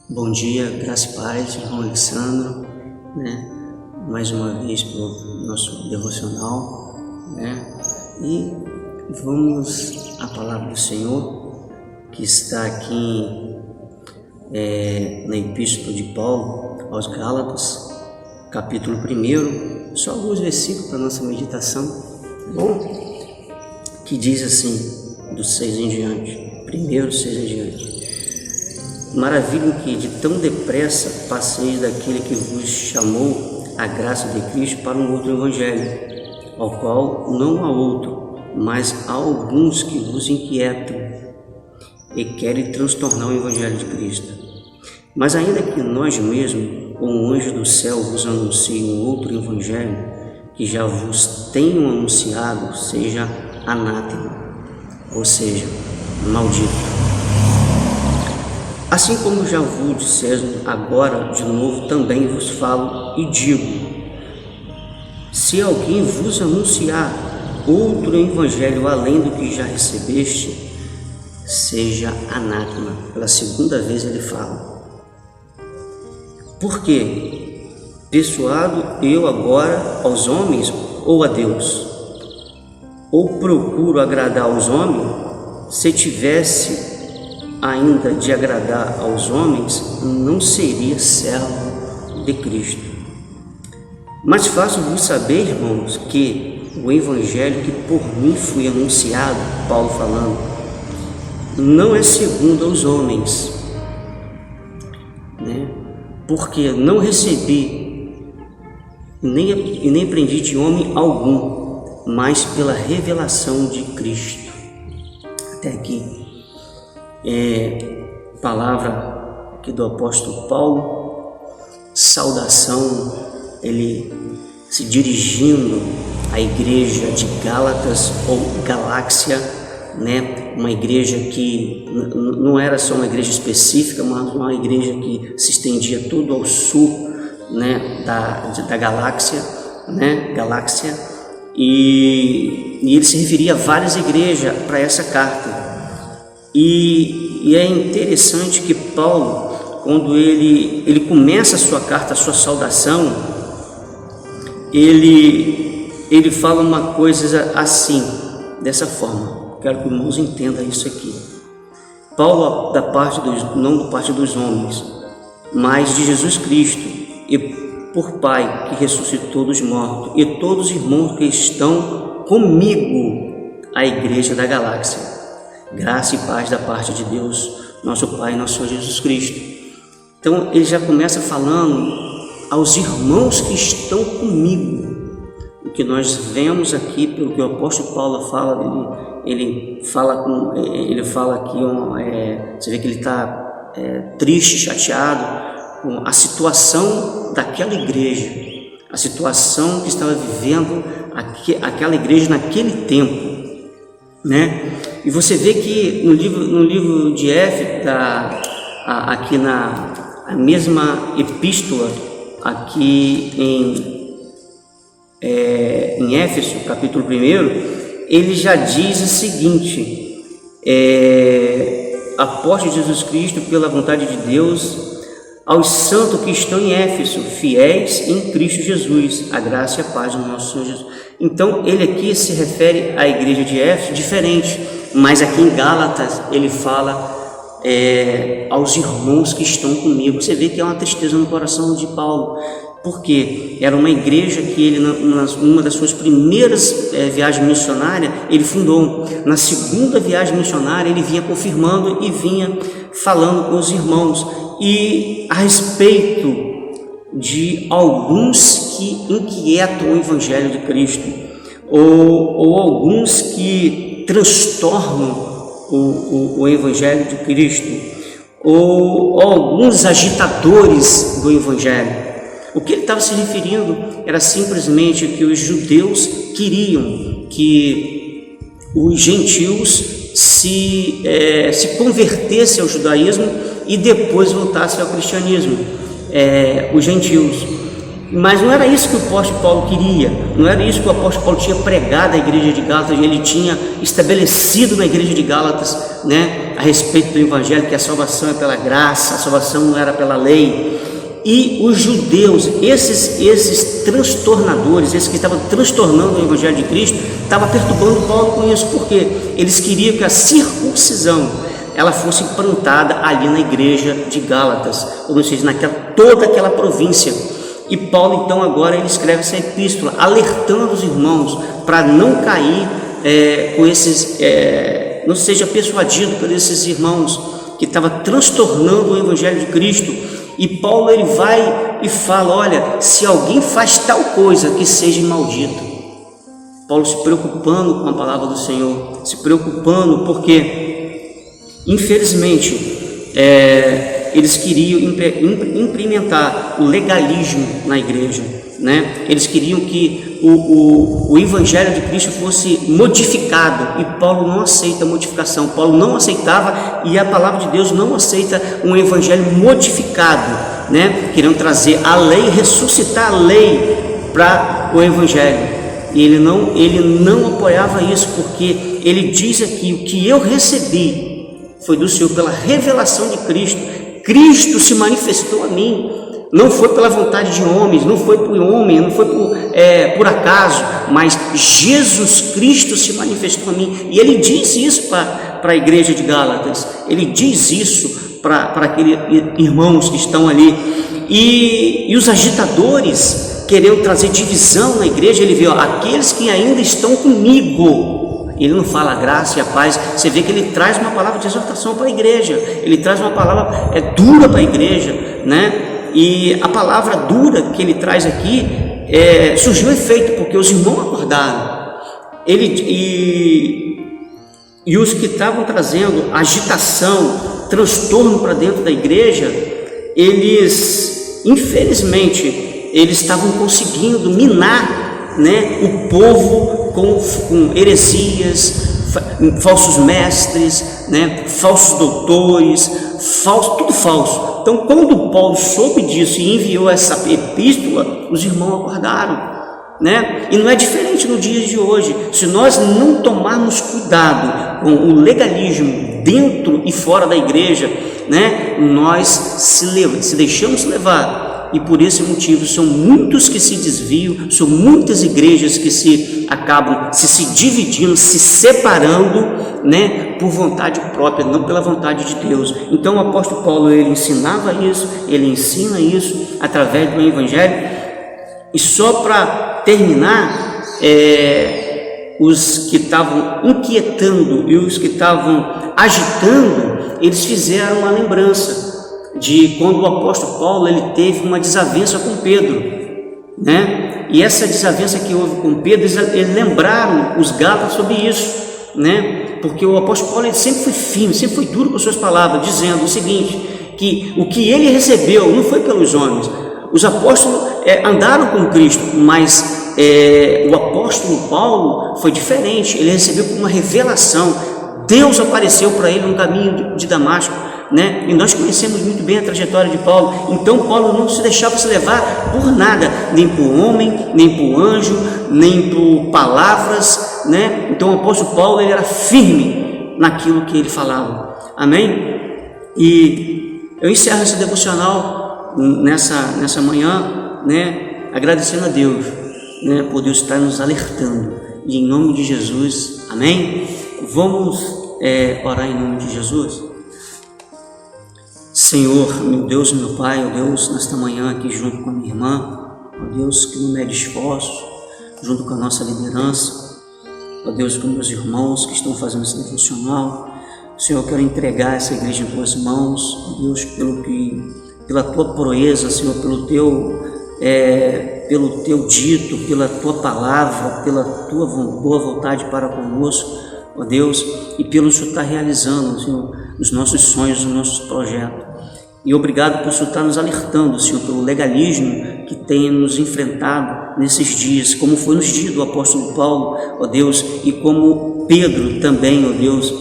Bom dia, graça e paz, irmão Alessandro, mais uma vez para o nosso devocional, e vamos à palavra do Senhor, que está aqui na Epístola de Paulo aos Gálatas, capítulo 1, só alguns versículos para nossa meditação, que diz assim, do 6 em diante, 6 em diante. Maravilha que de tão depressa passeis daquele que vos chamou a graça de Cristo para um outro evangelho, ao qual não há outro, mas há alguns que vos inquietam e querem transtornar o evangelho de Cristo. Mas ainda que nós mesmos, ou um anjo do céu, vos anuncie um outro evangelho, que já vos tenham anunciado, seja anátema, ou seja, maldito. Assim como já vos disseste, agora de novo também vos falo e digo: se alguém vos anunciar outro evangelho além do que já recebeste, seja anátema. Pela segunda vez ele fala. Por quê? Persuado eu agora aos homens ou a Deus? Ou procuro agradar aos homens? Se tivesse ainda de agradar aos homens, não seria servo de Cristo. Mas faço-vos saber, irmãos, que o evangelho que por mim fui anunciado, Paulo falando, não é segundo aos homens, porque não recebi e nem aprendi de homem algum, mas pela revelação de Cristo. Até aqui. Palavra aqui do apóstolo Paulo, saudação, ele se dirigindo à igreja de Gálatas ou Galáxia, uma igreja que não era só uma igreja específica, mas uma igreja que se estendia tudo ao sul, da galáxia, e ele se referia a várias igrejas para essa carta. E é interessante que Paulo, quando ele começa a sua carta, a sua saudação, ele fala uma coisa assim, dessa forma. Quero que os irmãos entendam isso aqui. Paulo, não da parte dos homens, mas de Jesus Cristo, e por Pai que ressuscitou dos mortos, e todos os irmãos que estão comigo, a igreja da galáxia. Graça e paz da parte de Deus, nosso Pai e nosso Senhor Jesus Cristo. Então ele já começa falando aos irmãos que estão comigo. O que nós vemos aqui, pelo que o apóstolo Paulo fala, ele fala aqui, você vê que ele está triste, chateado com a situação daquela igreja, a situação que estava vivendo aquela igreja naquele tempo. E você vê que no livro de Éfeso, aqui na mesma epístola, aqui em Éfeso, capítulo 1, ele já diz o seguinte: apóstolo de Jesus Cristo, pela vontade de Deus, aos santos que estão em Éfeso, fiéis em Cristo Jesus, a graça e a paz do nosso Senhor Jesus. Então ele aqui se refere à igreja de Éfeso diferente, mas aqui em Gálatas ele fala aos irmãos que estão comigo. Você vê que é uma tristeza no coração de Paulo, porque era uma igreja que ele, numa das suas primeiras viagens missionárias, ele fundou. Na segunda viagem missionária ele vinha confirmando e vinha falando com os irmãos, e a respeito de alguns que inquietam o evangelho de Cristo, ou alguns que transtornam o evangelho de Cristo, ou alguns agitadores do evangelho. O que ele estava se referindo era simplesmente que os judeus queriam que os gentios se convertessem ao judaísmo e depois voltassem ao cristianismo, os gentios. Mas não era isso que o apóstolo Paulo queria, não era isso que o apóstolo Paulo tinha pregado à igreja de Gálatas. Ele tinha estabelecido na igreja de Gálatas, né, a respeito do evangelho, que a salvação é pela graça, a salvação não era pela lei. E os judeus, esses transtornadores, esses que estavam transtornando o evangelho de Cristo, estavam perturbando Paulo com isso, porque eles queriam que a circuncisão ela fosse implantada ali na igreja de Gálatas, ou seja, toda aquela província. E Paulo então agora ele escreve essa epístola, alertando os irmãos para não cair com esses, não seja persuadido por esses irmãos que estavam transtornando o evangelho de Cristo. E Paulo ele vai e fala: olha, se alguém faz tal coisa, que seja maldito. Paulo se preocupando com a palavra do Senhor, se preocupando porque, infelizmente, eles queriam implementar o legalismo na igreja, né? Eles queriam que o evangelho de Cristo fosse modificado, e Paulo não aceita modificação. Paulo não aceitava, e a palavra de Deus não aceita um evangelho modificado, né? Queriam trazer a lei, ressuscitar a lei para o evangelho, e ele não apoiava isso, porque ele diz aqui: o que eu recebi foi do Senhor, pela revelação de Cristo. Cristo se manifestou a mim, não foi pela vontade de homens, não foi por homem, não foi por acaso, mas Jesus Cristo se manifestou a mim. E ele diz isso para a igreja de Gálatas, ele diz isso para aqueles irmãos que estão ali. E os agitadores queriam trazer divisão na igreja. Ele vê, aqueles que ainda estão comigo. Ele não fala a graça e a paz. Você vê que ele traz uma palavra de exortação para a igreja, ele traz uma palavra dura para a igreja, né? E a palavra dura que ele traz aqui surgiu efeito, porque os irmãos acordaram. E os que estavam trazendo agitação, transtorno para dentro da igreja, eles, infelizmente, eles estavam conseguindo minar, né, o povo com heresias, falsos mestres, né, falsos doutores, tudo falso. Então, quando Paulo soube disso e enviou essa epístola, os irmãos acordaram, né? E não é diferente no dia de hoje. Se nós não tomarmos cuidado com o legalismo dentro e fora da igreja, né, nós se deixamos levar. E por esse motivo são muitos que se desviam, são muitas igrejas que acabam se dividindo, se separando, né, por vontade própria, não pela vontade de Deus. Então o apóstolo Paulo, ele ensinava isso, ele ensina isso através do evangelho. E só para terminar, os que estavam inquietando e os que estavam agitando, eles fizeram uma lembrança de quando o apóstolo Paulo ele teve uma desavença com Pedro, né? E essa desavença que houve com Pedro, eles lembraram os gálatas sobre isso, né? Porque o apóstolo Paulo ele sempre foi firme, sempre foi duro com suas palavras, dizendo o seguinte: que o que ele recebeu não foi pelos homens. Os apóstolos andaram com Cristo, mas o apóstolo Paulo foi diferente. Ele recebeu uma revelação. Deus apareceu para ele no caminho de Damasco, né? E nós conhecemos muito bem a trajetória de Paulo. Então Paulo não se deixava se levar por nada, nem por homem, nem por anjo, nem por palavras, né? Então o apóstolo Paulo ele era firme naquilo que ele falava. Amém? E eu encerro esse devocional nessa manhã, né, agradecendo a Deus, né, por Deus estar nos alertando, e em nome de Jesus, amém? Vamos orar em nome de Jesus. Senhor, meu Deus, meu Pai, ó Deus, nesta manhã aqui junto com a minha irmã, ó Deus, que não mede esforço, junto com a nossa liderança, ó Deus, com meus irmãos que estão fazendo esse devocional. Senhor, eu quero entregar essa igreja em tuas mãos, ó Deus, pela tua proeza, Senhor, pelo teu dito, pela tua palavra, pela tua boa vontade para conosco, ó Deus, e pelo Senhor estar realizando, Senhor, os nossos sonhos, os nossos projetos. E obrigado por Senhor estar nos alertando, Senhor, pelo legalismo que tem nos enfrentado nesses dias, como foi nos dias do apóstolo Paulo, ó Deus, e como Pedro também, ó Deus,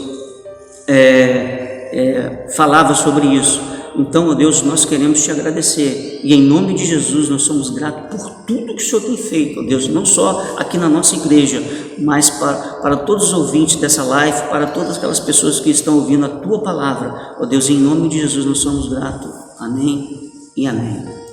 falava sobre isso. Então, ó Deus, nós queremos te agradecer e em nome de Jesus nós somos gratos por tudo que o Senhor tem feito, ó Deus, não só aqui na nossa igreja, mas para todos os ouvintes dessa live, para todas aquelas pessoas que estão ouvindo a tua palavra, ó Deus, em nome de Jesus nós somos gratos. Amém e amém.